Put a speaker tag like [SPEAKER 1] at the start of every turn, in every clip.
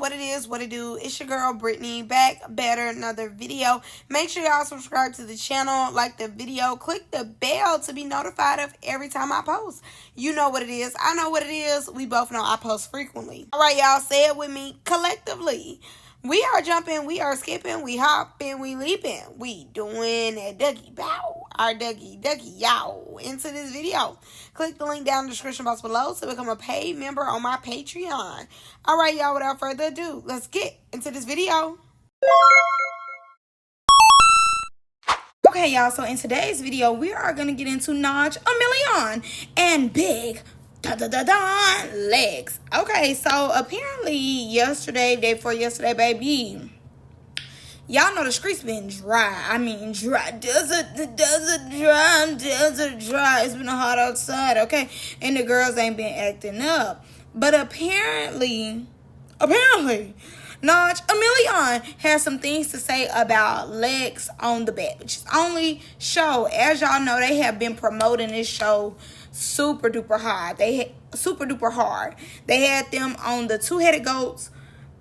[SPEAKER 1] what it is, what it do. It's your girl Brittany, back better, another video. Make sure y'all subscribe to the channel, like the video, click the bell to be notified of every time I post. You know what it is, I know what it is. We both know I post frequently. All right, y'all, say it with me collectively. We are jumping, we are skipping, we hopping, we leaping. We doing a Dougie bow, our Dougie yow into this video. Click the link down in the description box below to become a paid member on my Patreon. All right, y'all, without further ado, let's get into this video. Okay, y'all, so in today's video, we are going to get into Naj Ameilion and Big Lex. Okay, so apparently yesterday, day before yesterday, baby, y'all know the streets been dry. I mean, dry. Desert dry. It's been hot outside, okay? And the girls ain't been acting up. But apparently, Naj Ameilion has some things to say about Lex on the Bad Bitches Only show. As y'all know, they have been promoting this show super duper hard. They had them on the Two-Headed Goats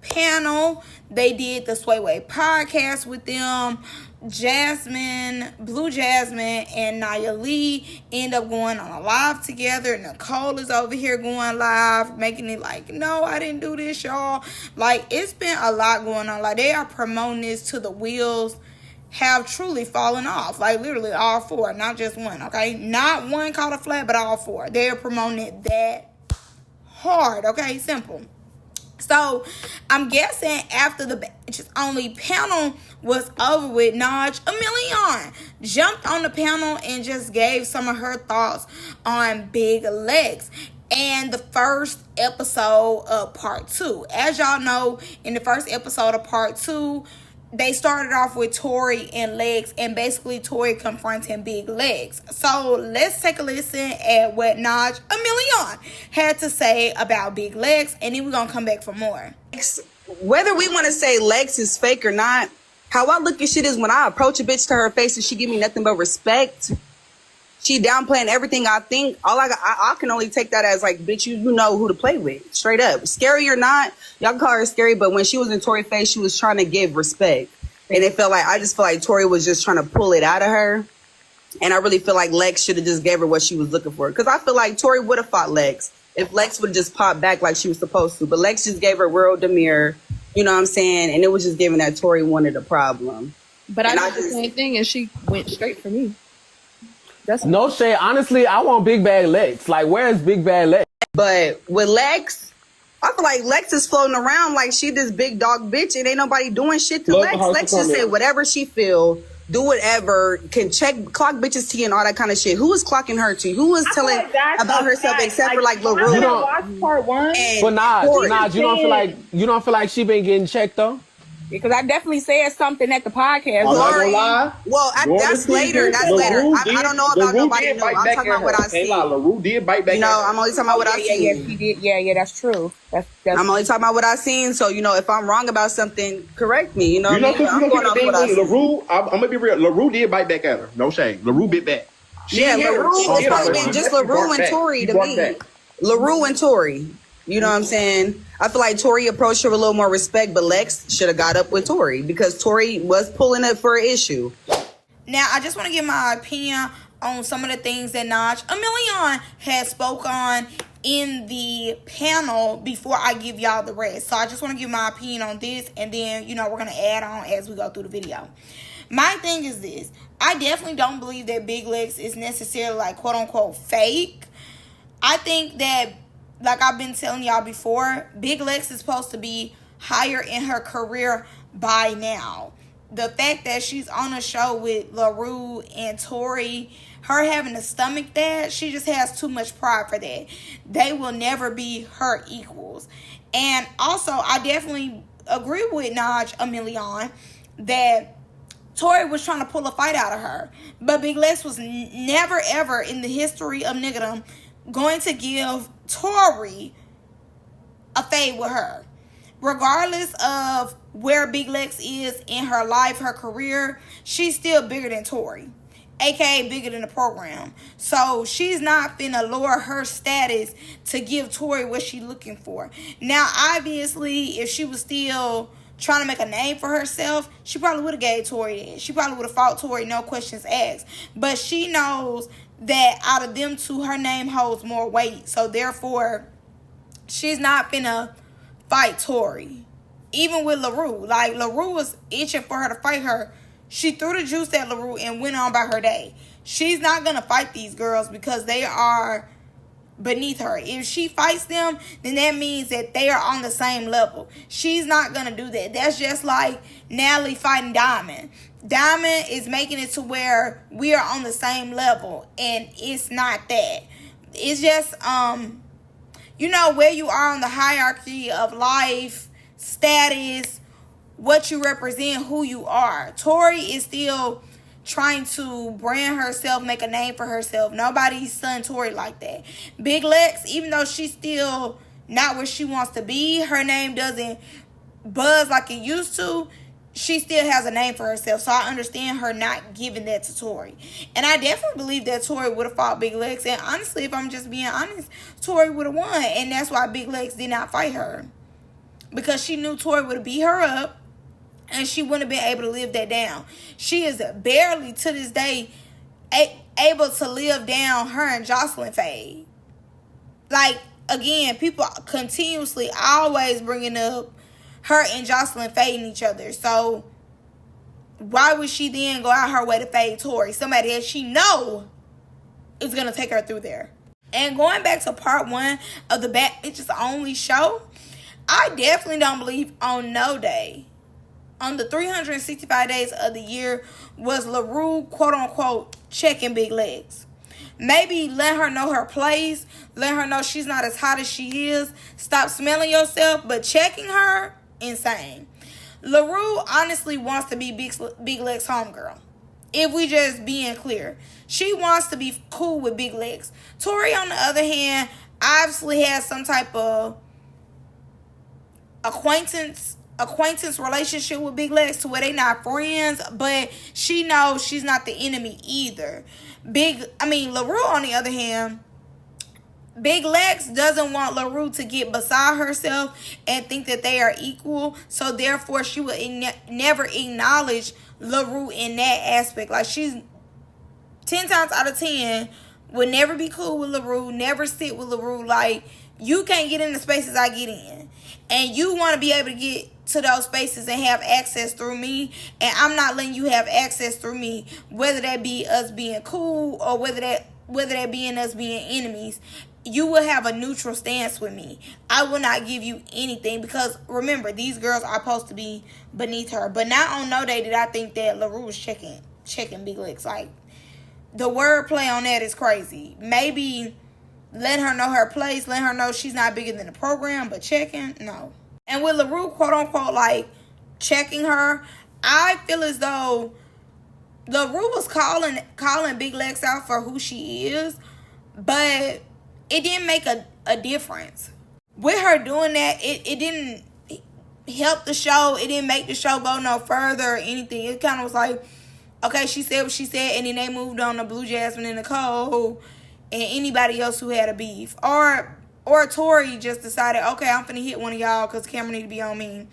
[SPEAKER 1] panel. They did the Sway Way podcast with them. Blue Jasmine and Nia Lee end up going on a live together. Nicole is over here going live, making it like, no, I didn't do this, y'all. Like, it's been a lot going on. Like, they are promoting this to the wheels have truly fallen off. Like, literally all four, not just one, okay? Not one caught a flat, but all four. They're promoting it that hard, okay? Simple. So, I'm guessing after the Bitches Only panel was over with, Naj Ameilion jumped on the panel and just gave some of her thoughts on Big Lex and the first episode of part 2. As y'all know, in the first episode of part 2, they started off with Tori and Lex, and basically Tori confronting Big Lex. So let's take a listen at what Naj Ameilion had to say about Big Lex, and then we're going to come back for more.
[SPEAKER 2] Whether we want to say Lex is fake or not, how I look at shit is when I approach a bitch to her face and she give me nothing but respect, she downplaying everything I think. I can only take that as like, bitch, you know who to play with. Straight up. Scary or not, y'all can call her scary, but when she was in Tori's face, she was trying to give respect. And I just feel like Tori was just trying to pull it out of her. And I really feel like Lex should have just gave her what she was looking for. Because I feel like Tori would have fought Lex if Lex would have just popped back like she was supposed to. But Lex just gave her real demure, you know what I'm saying? And it was just giving that Tori wanted a problem.
[SPEAKER 3] But I did the same thing and she went straight for me.
[SPEAKER 4] That's no shade. Honestly, I want Big Bad Lex. Like, where is Big Bad Lex?
[SPEAKER 2] But with Lex, I feel like Lex is floating around like she this big dog bitch and ain't nobody doing shit to Lex. Lex just say whatever she feel, do whatever, can clock bitches tea and all that kind of shit. Who is clocking her tea? Who is telling about herself except for like Laroo?
[SPEAKER 3] You don't part one.
[SPEAKER 4] But Naj, you don't feel like she been getting checked though?
[SPEAKER 3] Because I definitely said something at the podcast.
[SPEAKER 2] I'm not gonna lie. Well, that's later. That's later. I don't know about nobody. I'm talking about what I see.
[SPEAKER 5] Laroo did bite back.
[SPEAKER 2] You know, I'm only talking about what I seen.
[SPEAKER 3] Yeah, he did. Yeah, that's true. That's
[SPEAKER 2] I'm only talking about what I seen. So, you know, if I'm wrong about something, correct me. You know what I mean? I'm going off what I seen.
[SPEAKER 5] Laroo, I'm gonna be real. Laroo did bite back at her. No shame. Laroo bit back.
[SPEAKER 2] Yeah, Laroo was supposed to be just Laroo and Tori to me. Laroo and Tori. You know what I'm saying? I feel like Tori approached her with a little more respect, but Lex should have got up with Tori because Tori was pulling it for an issue.
[SPEAKER 1] Now, I just want to give my opinion on some of the things that Naj Ameilion had spoke on in the panel before I give y'all the rest. So I just want to give my opinion on this, and then, you know, we're going to add on as we go through the video. My thing is this. I definitely don't believe that Big Lex is necessarily, like, quote-unquote fake. I think that, like I've been telling y'all before, Big Lex is supposed to be higher in her career by now. The fact that she's on a show with Laroo and Tori, her having to stomach that, she just has too much pride for that. They will never be her equals. And also, I definitely agree with Naj Ameilion that Tori was trying to pull a fight out of her. But Big Lex was never, ever in the history of niggerdom going to give Tori a fade with her. Regardless of where Big Lex is in her life, her career, she's still bigger than Tori. aka bigger than the program. So she's not finna lower her status to give Tori what she's looking for. Now, obviously, if she was still trying to make a name for herself, she probably would have gave Tori that. She probably would have fought Tori, no questions asked. But she knows that out of them two, her name holds more weight. So therefore, she's not finna fight Tori. Even with Laroo. Like, Laroo was itching for her to fight her. She threw the juice at Laroo and went on by her day. She's not going to fight these girls because they are beneath her. If she fights them, then that means that they are on the same level. She's not going to do that. That's just like Natalie fighting Diamond. Diamond is making it to where we are on the same level, and it's not that. It's just, you know, where you are on the hierarchy of life, status, what you represent, who you are. Tori is still trying to brand herself, make a name for herself. Nobody's son Tori like that. Big Lex, even though she's still not where she wants to be, her name doesn't buzz like it used to, she still has a name for herself. So I understand her not giving that to Tori. And I definitely believe that Tori would have fought Big Lex. And honestly, if I'm just being honest, Tori would have won. And that's why Big Lex did not fight her. Because she knew Tori would have beat her up. And she wouldn't have been able to live that down. She is barely, to this day, able to live down her and Jocelyn fade. Like, again, people continuously always bringing up her and Jocelyn fading each other. So, why would she then go out her way to fade Tori? Somebody that she know is going to take her through there. And going back to part 1 of the Bad Bitches Only show, I definitely don't believe on no day, on the 365 days of the year, was Laroo, quote unquote, checking Big Lex. Maybe let her know her place. Let her know she's not as hot as she is. Stop smelling yourself. But checking her, insane. Laroo honestly wants to be Big Lex homegirl. If we just being clear. She wants to be cool with Big Lex. Tori, on the other hand, obviously has some type of acquaintance relationship with Big Lex to where they not friends, but she knows she's not the enemy either. Laroo, on the other hand, Big Lex doesn't want Laroo to get beside herself and think that they are equal, so therefore she will never acknowledge Laroo in that aspect. Like, she's 10 times out of 10 would never be cool with Laroo, never sit with Laroo. Like, you can't get in the spaces I get in. And you want to be able to get to those spaces and have access through me. And I'm not letting you have access through me. Whether that be us being cool or whether that being us being enemies. You will have a neutral stance with me. I will not give you anything. Because remember, these girls are supposed to be beneath her. But not on no day did I think that Laroo was checking Big Lex. Like, the wordplay on that is crazy. Maybe let her know her place. Let her know she's not bigger than the program. But checking, no. And with Laroo, quote unquote, like, checking her, I feel as though Laroo was calling Big Lex out for who she is. But it didn't make a difference. With her doing that, it didn't help the show. It didn't make the show go no further or anything. It kind of was like, okay, she said what she said, and then they moved on to Blue Jasmine and Nicole and anybody else who had a beef. Or Tori just decided, okay, I'm finna hit one of y'all because the camera need to be on me.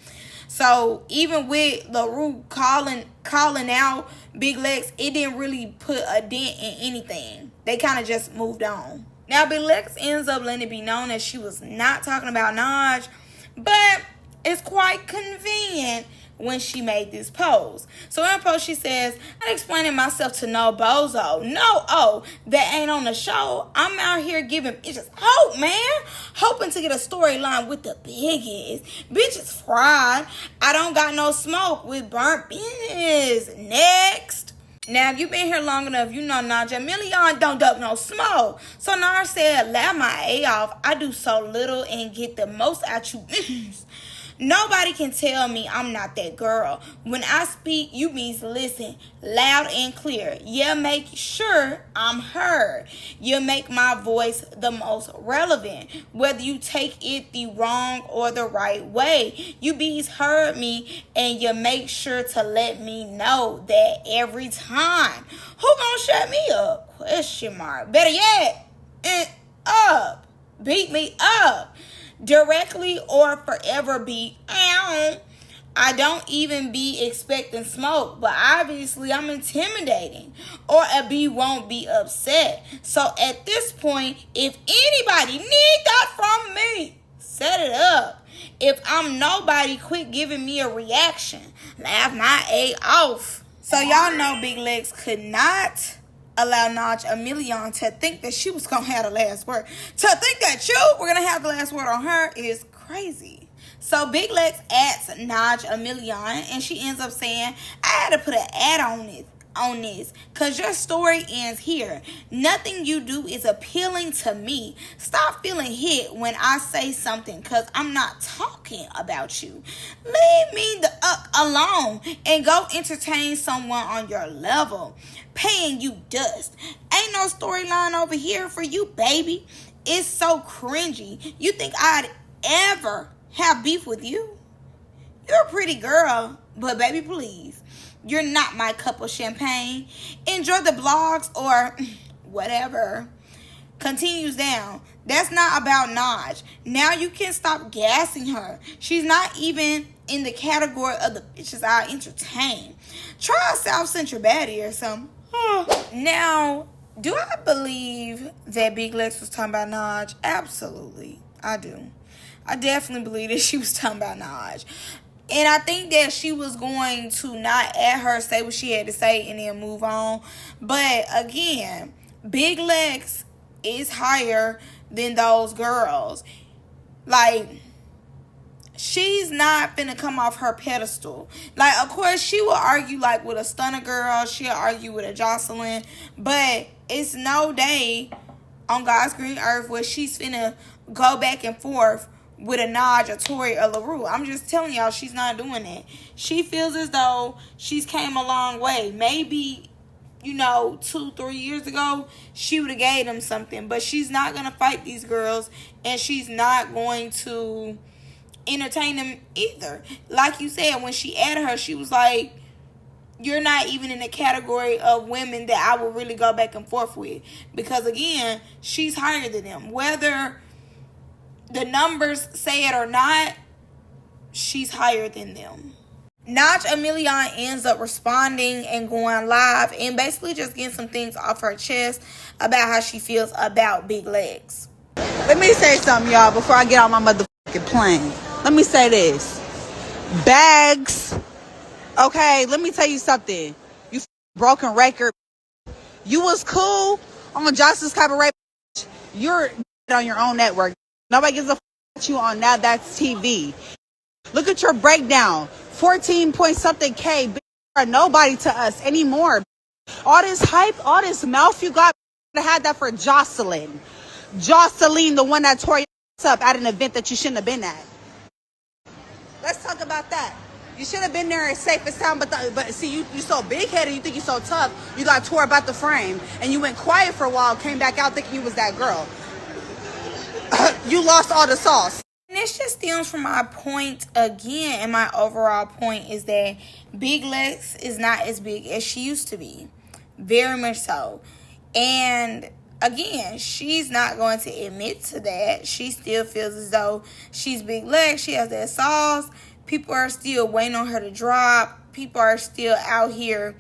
[SPEAKER 1] So even with Laroo calling out Big Lex, it didn't really put a dent in anything. They kind of just moved on. Now, Big Lex ends up letting it be known that she was not talking about Naj, but it's quite convenient when she made this post. So in her post, she says, "I'm explaining myself to no bozo. That ain't on the show. I'm out here giving bitches hope, man. Hoping to get a storyline with the biggest. Bitches fried. I don't got no smoke with burnt business. Next." Now, if you've been here long enough, you know Naj Ameilion don't duck no smoke. So Naj said, "Laugh my A off. I do so little and get the most out you." Nobody can tell me I'm not that girl. When I speak, you means listen loud and clear. You make sure I'm heard. You make my voice the most relevant, whether you take it the wrong or the right way. You bees heard me, and you make sure to let me know that every time. Who gonna shut me up? Question mark. Better yet, up. Beat me up. Directly or forever be out. I don't even be expecting smoke, but obviously I'm intimidating, or a bee won't be upset. So at this point, if anybody need that from me, set it up. If I'm nobody, quit giving me a reaction. Laugh my A off. So y'all know Big Lex could not allow Naj Ameilion to think that she was gonna have the last word. To think that you were gonna have the last word on her is crazy. So Big Lex adds Naj Ameilion, and she ends up saying, I had to put an ad on this because your story ends here. Nothing you do is appealing to me. Stop feeling hit when I say something because I'm not talking about you. Leave me the alone and go entertain someone on your level. Paying you dust. Ain't no storyline over here for you, baby. It's so cringy. You think I'd ever have beef with you? You're a pretty girl, but baby, please. You're not my cup of champagne. Enjoy the blogs or whatever. Continues down. That's not about Naj. Now you can stop gassing her. She's not even in the category of the bitches I entertain. Try a South-Central baddie or something. Now, do I believe that Big Lex was talking about Naj? Absolutely. I do. I definitely believe that she was talking about Naj. And I think that she was going to not at her, say what she had to say, and then move on. But again, Big Lex is higher than those girls. Like, she's not finna come off her pedestal. Like, of course, she will argue, like, with a Stunner girl. She'll argue with a Jocelyn. But it's no day on God's green earth where she's finna go back and forth with a Naj, a Tori, or Laroo. I'm just telling y'all, she's not doing that. She feels as though she's came a long way. Maybe, 2-3 years ago, she would have gave them something. But she's not going to fight these girls. And she's not going to entertain them either. Like you said, when she added her, she was like, you're not even in the category of women that I would really go back and forth with. Because again, she's higher than them. Whether the numbers say it or not, she's higher than them. Naj Ameilion ends up responding and going live and basically just getting some things off her chest about how she feels about Big Lex.
[SPEAKER 2] Let me say something, y'all, before I get on my motherfucking plane. Let me say this. Bags. Okay, let me tell you something. You broken record. You was cool on Justice Cabaret. You're on your own network. Nobody gives a about you on Now That's TV. Look at your breakdown. 14 point something K. Are nobody to us anymore. All this hype, all this mouth you got, had that for Jocelyn. Jocelyn, the one that tore your up at an event that you shouldn't have been at. Let's talk about that. You should have been there and safe and sound, but see, you so big-headed, you think you so tough, you got tore about the frame, and you went quiet for a while, came back out thinking you was that girl. You lost all the sauce.
[SPEAKER 1] And this just stems from my point again, and my overall point is that Big Lex is not as big as she used to be. Very much so. And again, she's not going to admit to that. She still feels as though she's Big Lex. She has that sauce. People are still waiting on her to drop. People are still out here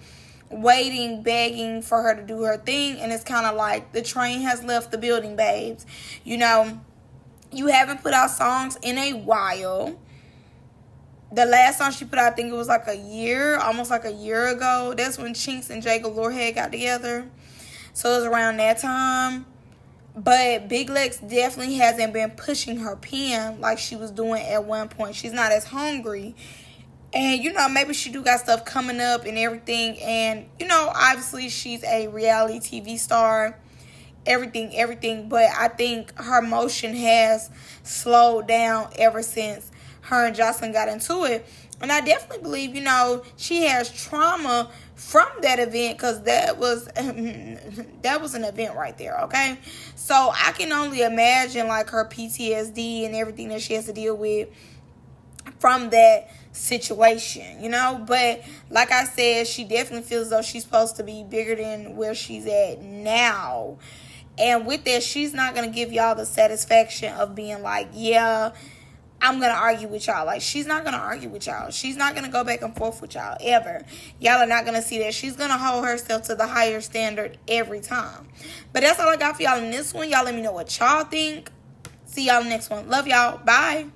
[SPEAKER 1] waiting, begging for her to do her thing. And it's kind of like the train has left the building, babes. You haven't put out songs in a while. The last song she put out, I think it was like almost like a year ago. That's when Chinks and Jay Galore had got together. So it was around that time. But Big Lex definitely hasn't been pushing her pen like she was doing at one point. She's not as hungry. And, maybe she do got stuff coming up and everything. And, obviously she's a reality TV star. Everything. But I think her motion has slowed down ever since her and Jocelyn got into it. And I definitely believe, you know, she has trauma from that event, because that was an event right there, okay? So I can only imagine, like, her PTSD and everything that she has to deal with from that situation, you know? But like I said, she definitely feels as though she's supposed to be bigger than where she's at now. And with that, she's not going to give y'all the satisfaction of being like, yeah, I'm going to argue with y'all. Like, she's not going to argue with y'all. She's not going to go back and forth with y'all ever. Y'all are not going to see that. She's going to hold herself to the higher standard every time. But that's all I got for y'all in this one. Y'all let me know what y'all think. See y'all in the next one. Love y'all. Bye.